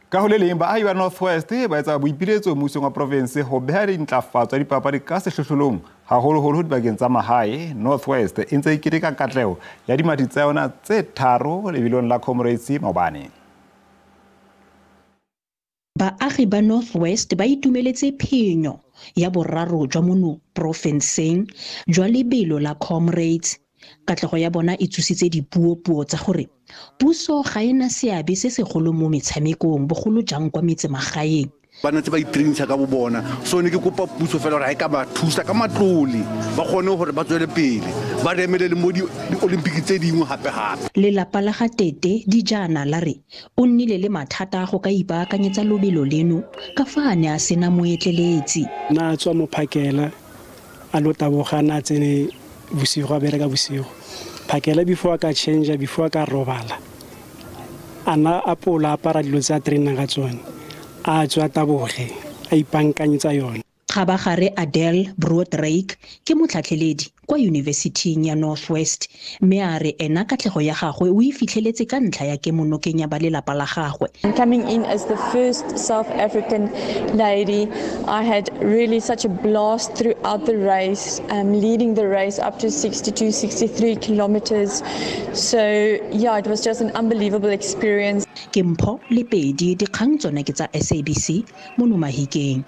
Ka ho le leng Baahi ba Northwest ba etsa boipiletso mmusong wa profense ho beha ntlafatso ya dipapadi ka sehlohlolong haholo dibakeng tsa mahae. Northwest e ntse e keteka katleho ya Dimathi tsa yona tse tharo lebelong la Comrades Maobane. Baahi ba Northwest ba itumeletse phenyo ya boraro jwa mono profenseng jwa lebelo la Comrades. Katleho ya bona e tsusitse dipuo tsa gore puso ga ena seabe se segolo mo metshamekong bogolo jang kwa metse magaeng. Ba ntse ba itrainisa ka bo bona, so ne ke kopa puso fela gore ha e ka ba thusa ka matlole ba kgone gore ba tswele pele ba remele le mo di-olympic tse dingwe hape. Lelapa la ga Tete Dijana la re o nnile le mathata go ka ipaakanyetsa lobelo leno ka fa a ne a sena moetleletsi. Na tswa mo phakela a lo tabogana tsene bosigo a bereka bosigo phakela before ka change before ka robala ana apola para dilo tsa trainer ka tsone a tswa taboge a ipankanyetsa yona. Khabagare Adele Broadrake ke motlhatlheledi kwa University ya Northwest mme a re ena katlego ya gagwe o ifitlheletse ka ntlha ya kemonokeng ya ba lelapa la gagwe. Coming in as the first South African lady, I had really such a blast throughout the race, leading the race up to 63 kilometers. So yeah, it was just an unbelievable experience. Ke Mpho le Pedi Dikgang tsone ke tsa SABC mo Mahikeng.